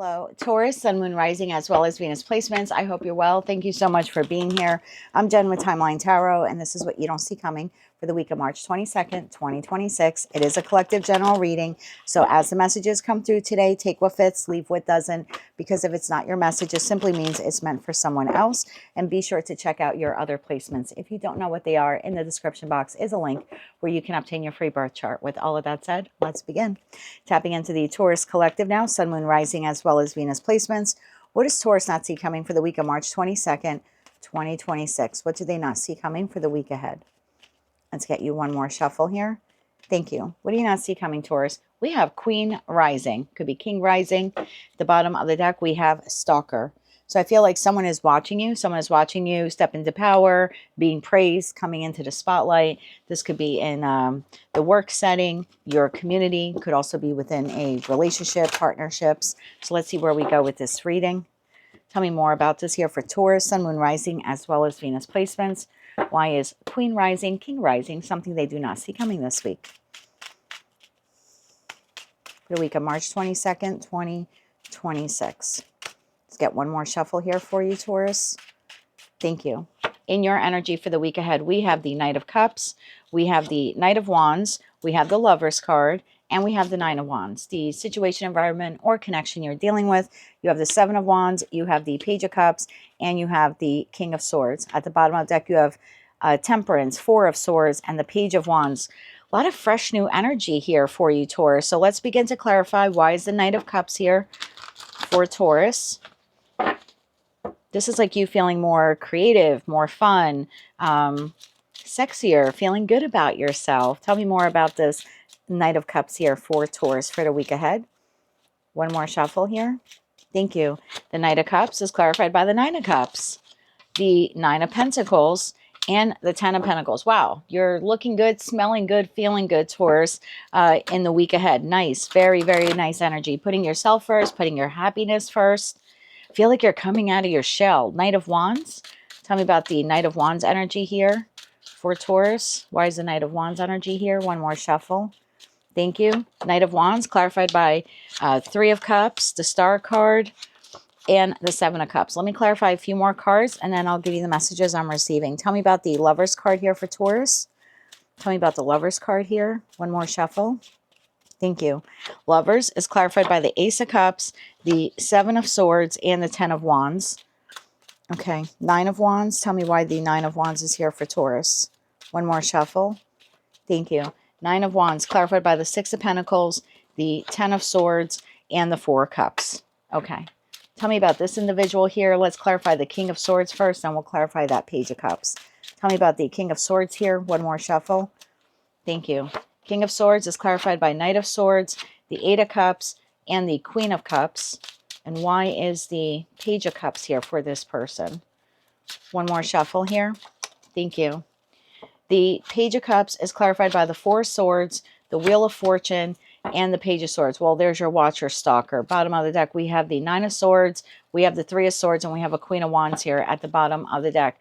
Hello, Taurus, Sun, Moon, Rising, as well as Venus placements. I hope you're well. Thank you so much for being here. I'm Jen with Timeline Tarot, and this is what you don't see coming for the week of March 22nd, 2026. It is a collective general reading, so as the messages come through today, take what fits, leave what doesn't, because if it's not your message, it simply means it's meant for someone else. And be sure to check out your other placements. If you don't know what they are, in the description box is a link where you can obtain your free birth chart. With all of that said, let's begin. Tapping into the Taurus collective now, Sun, Moon, Rising, as well as Venus placements. What does Taurus not see coming for the week of March 22nd, 2026? What do they not see coming for the week ahead? Let's get you one more shuffle here. Thank you. What do you not see coming, Taurus? We have Queen Rising. Could be King Rising. At the bottom of the deck, we have Stalker. So I feel like someone is watching you. Someone is watching you step into power, being praised, coming into the spotlight. This could be in the work setting, your community. Could also be within a relationship, partnerships. So let's see where we go with this reading. Tell me more about this here for Taurus, Sun, Moon, Rising, as well as Venus placements. Why is Queen Rising, King Rising something they do not see coming this week? For the week of March 22nd, 2026. Let's get one more shuffle here for you, Taurus. Thank you. In your energy for the week ahead, we have the Knight of Cups, we have the Knight of Wands, we have the Lovers card, and we have the Nine of Wands. The situation, environment, or connection you're dealing with. You have the Seven of Wands, you have the Page of Cups, and you have the King of Swords. At the bottom of the deck, you have Temperance, Four of Swords, and the Page of Wands. A lot of fresh new energy here for you, Taurus. So let's begin to clarify, why is the Knight of Cups here for Taurus? This is like you feeling more creative, more fun, sexier, feeling good about yourself. Tell me more about this Knight of Cups here for Taurus for the week ahead. One more shuffle here. Thank you. The Knight of Cups is clarified by the Nine of Cups, the Nine of Pentacles, and the Ten of Pentacles. Wow, you're looking good, smelling good, feeling good, Taurus, in the week ahead. Nice, very, very nice energy. Putting yourself first, putting your happiness first. Feel like you're coming out of your shell. Knight of Wands. Tell me about the Knight of Wands energy here for Taurus. Why is the Knight of Wands energy here? One more shuffle. Thank you. Knight of Wands, clarified by Three of Cups, the Star card, and the Seven of Cups. Let me clarify a few more cards, and then I'll give you the messages I'm receiving. Tell me about the Lovers card here for Taurus. Tell me about the Lovers card here. One more shuffle. Thank you. Lovers is clarified by the Ace of Cups, the Seven of Swords, and the Ten of Wands. Okay. Nine of Wands. Tell me why the Nine of Wands is here for Taurus. One more shuffle. Thank you. Nine of Wands, clarified by the Six of Pentacles, the Ten of Swords, and the Four of Cups. Okay. Tell me about this individual here. Let's clarify the King of Swords first, then we'll clarify that Page of Cups. Tell me about the King of Swords here. One more shuffle. Thank you. King of Swords is clarified by Knight of Swords, the Eight of Cups, and the Queen of Cups. And why is the Page of Cups here for this person? One more shuffle here. Thank you. The Page of Cups is clarified by the Four of Swords, the Wheel of Fortune, and the Page of Swords. Well, there's your Watcher Stalker. Bottom of the deck, we have the Nine of Swords, we have the Three of Swords, and we have a Queen of Wands here at the bottom of the deck.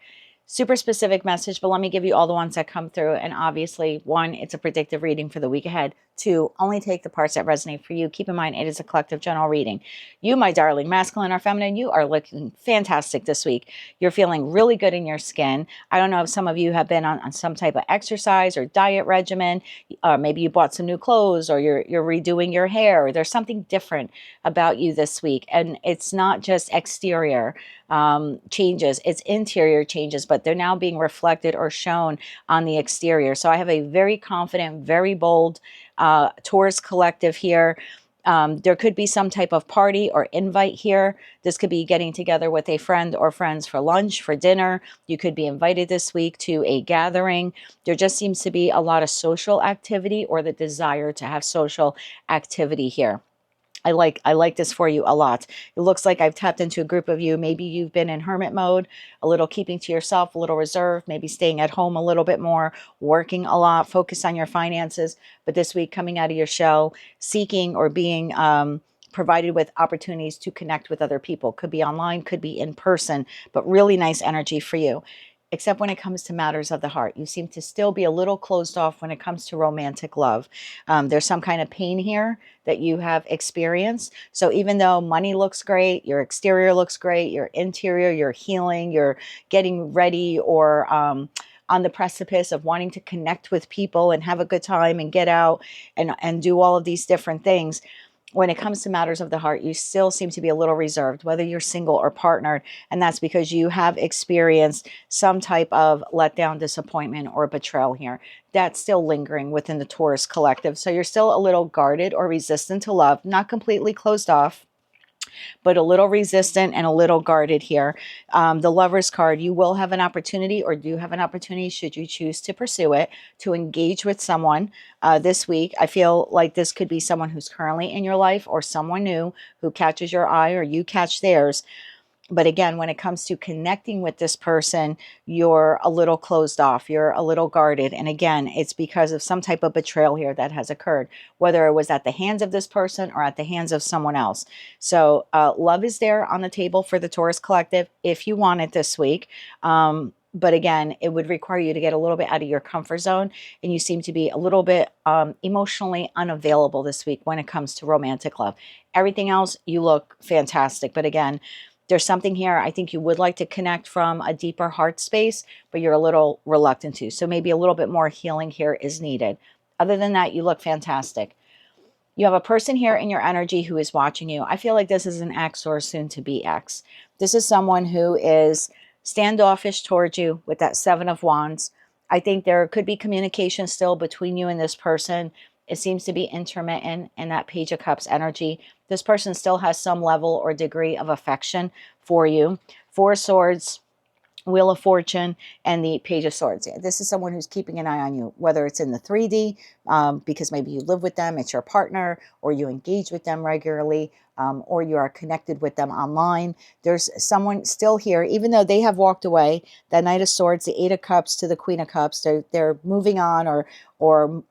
Super specific message, but let me give you all the ones that come through. And obviously, one, it's a predictive reading for the week ahead. Two, only take the parts that resonate for you. Keep in mind, it is a collective general reading. You, my darling, masculine or feminine, you are looking fantastic this week. You're feeling really good in your skin. I don't know if some of you have been on some type of exercise or diet regimen. Maybe you bought some new clothes, or you're redoing your hair. Or there's something different about you this week. And it's not just exterior changes, it's interior changes, but they're now being reflected or shown on the exterior. So I have a very confident, very bold Taurus collective here. There could be some type of party or invite here. This could be getting together with a friend or friends for lunch, for dinner. You could be invited this week to a gathering. There just seems to be a lot of social activity, or the desire to have social activity here. I like this for you a lot. It looks like I've tapped into a group of you. Maybe you've been in hermit mode, a little keeping to yourself, a little reserved, maybe staying at home a little bit more, working a lot, focus on your finances. But this week, coming out of your shell, seeking or being provided with opportunities to connect with other people. Could be online, could be in person, but really nice energy for you. except when it comes to matters of the heart. You seem to still be a little closed off when it comes to romantic love. There's some kind of pain here that you have experienced. So even though money looks great, your exterior looks great, your interior, you're healing, you're getting ready, or on the precipice of wanting to connect with people and have a good time and get out and do all of these different things, when it comes to matters of the heart, you still seem to be a little reserved, whether you're single or partnered. And that's because you have experienced some type of letdown, disappointment, or betrayal here. That's still lingering within the Taurus collective. So you're still a little guarded or resistant to love, not completely closed off, but a little resistant and a little guarded here. The Lover's card, you will have an opportunity, or do have an opportunity, should you choose to pursue it, to engage with someone this week. I feel like this could be someone who's currently in your life, or someone new who catches your eye, or you catch theirs. But again, when it comes to connecting with this person, you're a little closed off. You're a little guarded. And again, it's because of some type of betrayal here that has occurred, whether it was at the hands of this person or at the hands of someone else. So love is there on the table for the Taurus collective if you want it this week. But again, it would require you to get a little bit out of your comfort zone. And you seem to be a little bit emotionally unavailable this week when it comes to romantic love. Everything else, you look fantastic. But again, there's something here I think you would like to connect from a deeper heart space, but you're a little reluctant to. So maybe a little bit more healing here is needed. Other than that, you look fantastic. You have a person here in your energy who is watching you. I feel like this is an ex or soon to be ex. This is someone who is standoffish towards you with that Seven of Wands. I think there could be communication still between you and this person. It seems to be intermittent in that Page of Cups energy. This person still has some level or degree of affection for you. Four Swords, Wheel of Fortune, and the Page of Swords. Yeah, this is someone who's keeping an eye on you, whether it's in the 3D, because maybe you live with them, it's your partner, or you engage with them regularly, or you are connected with them online. There's someone still here, even though they have walked away. The Knight of Swords, the Eight of Cups to the Queen of Cups. They're moving on, or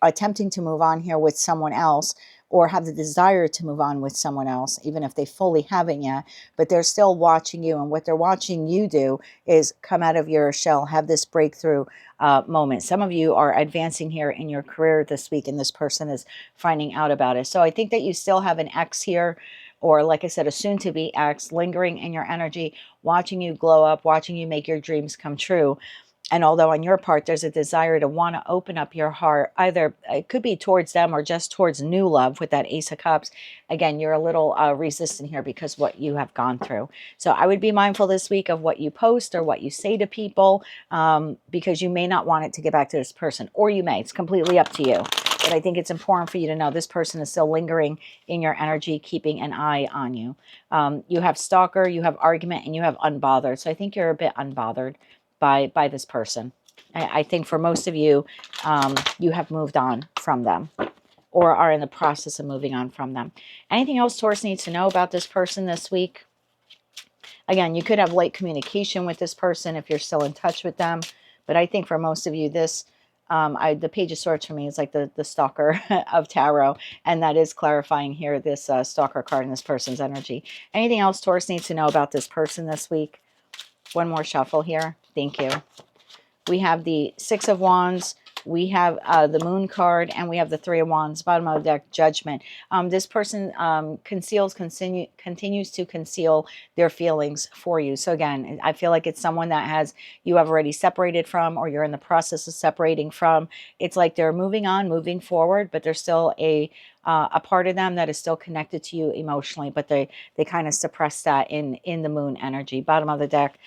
attempting to move on here with someone else, or have the desire to move on with someone else, even if they fully haven't yet, but they're still watching you. And what they're watching you do is come out of your shell, have this breakthrough moment. Some of you are advancing here in your career this week, and this person is finding out about it. So I think that you still have an ex here, or like I said, a soon-to-be ex lingering in your energy, watching you glow up, watching you make your dreams come true. And although on your part, there's a desire to want to open up your heart, either it could be towards them or just towards new love with that Ace of Cups. Again, you're a little resistant here because what you have gone through. So I would be mindful this week of what you post or what you say to people, because you may not want it to get back to this person, or you may. It's completely up to you. But I think it's important for you to know this person is still lingering in your energy, keeping an eye on you. You have stalker, you have argument, and you have unbothered. So I think you're a bit unbothered by this person. I think for most of you, you have moved on from them, or are in the process of moving on from them. Anything else Taurus needs to know about this person this week? Again, you could have late communication with this person if you're still in touch with them. But I think for most of you, this the Page of Swords for me is like the stalker of tarot. And that is clarifying here, this stalker card in this person's energy. Anything else Taurus needs to know about this person this week? One more shuffle here. Thank you. We have the Six of Wands. We have the Moon card, and we have the Three of Wands. Bottom of the deck, Judgment. This person continues to conceal their feelings for you. So again, I feel like it's someone that you have already separated from, or you're in the process of separating from. It's like they're moving on, moving forward, but there's still a part of them that is still connected to you emotionally, but they kind of suppress that in the Moon energy. Bottom of the deck,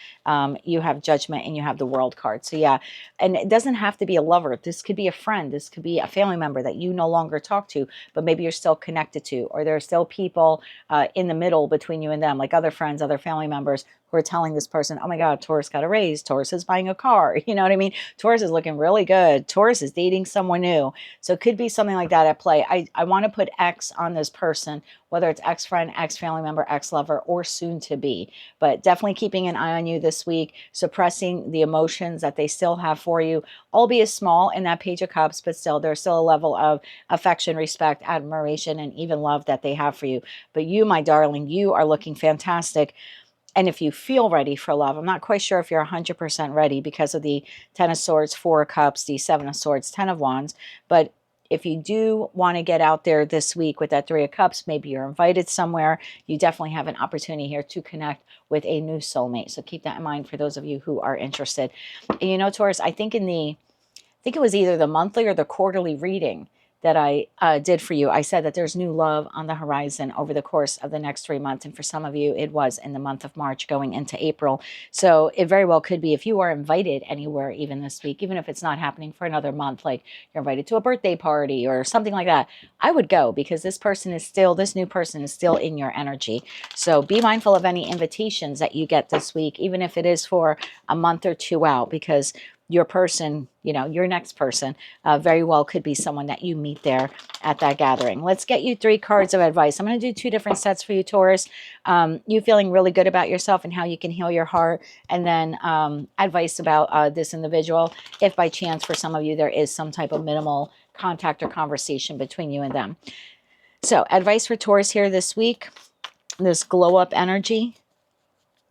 you have Judgment, and you have the World card. So yeah, and it doesn't have to be a lover. This could be a friend. This could be a family member that you no longer talk to, but maybe you're still connected to, or there are still people in the middle between you and them, like other friends, other family members, who are telling this person, oh my God, Taurus got a raise. Taurus is buying a car. You know what I mean? Taurus is looking really good. Taurus is dating someone new. So it could be something like that at play. I want to put X on this person, whether it's ex-friend, ex-family member, ex-lover, or soon to be. But definitely keeping an eye on you this week, suppressing the emotions that they still have for you, albeit small in that Page of Cups, but still, there's still a level of affection, respect, admiration, and even love that they have for you. But you, my darling, you are looking fantastic. And if you feel ready for love, I'm not quite sure if you're 100% ready because of the 10 of Swords, 4 of Cups, the 7 of Swords, 10 of Wands. But if you do want to get out there this week with that 3 of Cups, maybe you're invited somewhere, you definitely have an opportunity here to connect with a new soulmate. So keep that in mind for those of you who are interested. And you know, Taurus, I think it was either the monthly or the quarterly reading that I did for you. I said that there's new love on the horizon over the course of the next 3 months. And for some of you, it was in the month of March going into April. So it very well could be if you are invited anywhere, even this week, even if it's not happening for another month, like you're invited to a birthday party or something like that, I would go because this new person is still in your energy. So be mindful of any invitations that you get this week, even if it is for a month or two out, because your person, your next person very well could be someone that you meet there at that gathering. Let's get you 3 cards of advice. I'm going to do 2 different sets for you, Taurus. You feeling really good about yourself and how you can heal your heart, and then advice about this individual, if by chance for some of you there is some type of minimal contact or conversation between you and them. So advice for Taurus here this week, this glow up energy,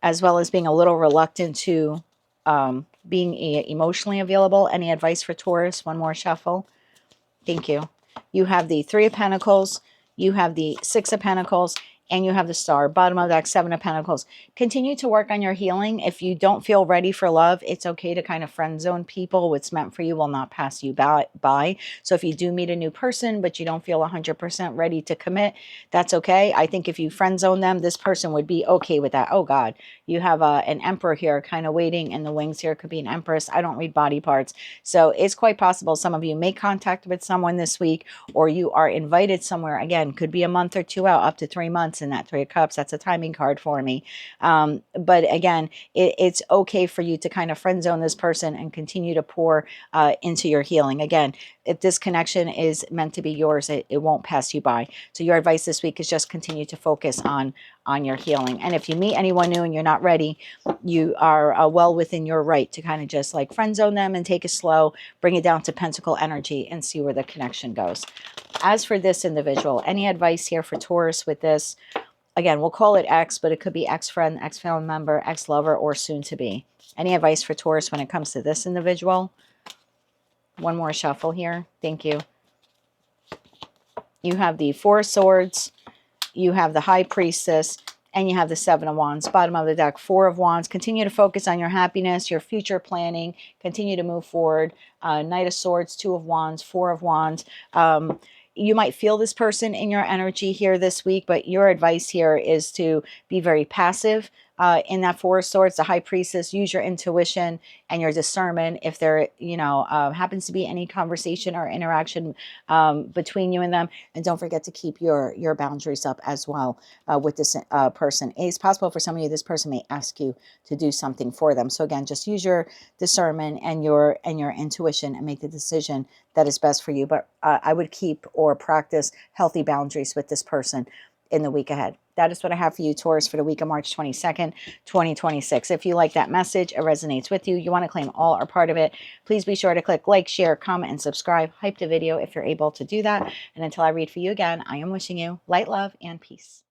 as well as being a little reluctant to being emotionally available. Any advice for Taurus? One more shuffle. Thank you. You have the 3 of Pentacles, you have the 6 of Pentacles, and you have the Star. Bottom of that, 7 of Pentacles. Continue to work on your healing. If you don't feel ready for love, it's okay to kind of friend zone people. What's meant for you will not pass you by. So if you do meet a new person, but you don't feel 100% ready to commit, that's okay. I think if you friend zone them, this person would be okay with that. Oh God, you have an Emperor here kind of waiting, and the wings here could be an Empress. I don't read body parts. So it's quite possible some of you make contact with someone this week, or you are invited somewhere. Again, could be a month or two out, up to 3 months in that 3 of Cups. That's a timing card for me. But again, it's okay for you to kind of friend zone this person and continue to pour into your healing. Again, if this connection is meant to be yours, it won't pass you by. So your advice this week is just continue to focus on your healing. And if you meet anyone new and you're not ready, you are well within your right to kind of just like friend zone them and take it slow, bring it down to Pentacle energy and see where the connection goes. As for this individual, any advice here for Taurus with this? Again, we'll call it X, but it could be ex-friend, ex-family member, ex-lover, or soon-to-be. Any advice for Taurus when it comes to this individual? One more shuffle here. Thank you. You have the 4 of Swords, you have the High Priestess, and you have the 7 of Wands. Bottom of the deck, 4 of Wands. Continue to focus on your happiness, your future planning. Continue to move forward. Knight of Swords, 2 of Wands, 4 of Wands. You might feel this person in your energy here this week, but your advice here is to be very passive. In that 4 of Swords, the High Priestess, use your intuition and your discernment if there, happens to be any conversation or interaction between you and them. And don't forget to keep your boundaries up as well with this person. It's possible for some of you, this person may ask you to do something for them. So again, just use your discernment and your intuition and make the decision that is best for you. But I would keep or practice healthy boundaries with this person in the week ahead. That is what I have for you, Taurus, for the week of March 22nd, 2026. If you like that message, it resonates with you, you want to claim all or part of it, please be sure to click like, share, comment, and subscribe. Hype the video if you're able to do that. And until I read for you again, I am wishing you light, love, and peace.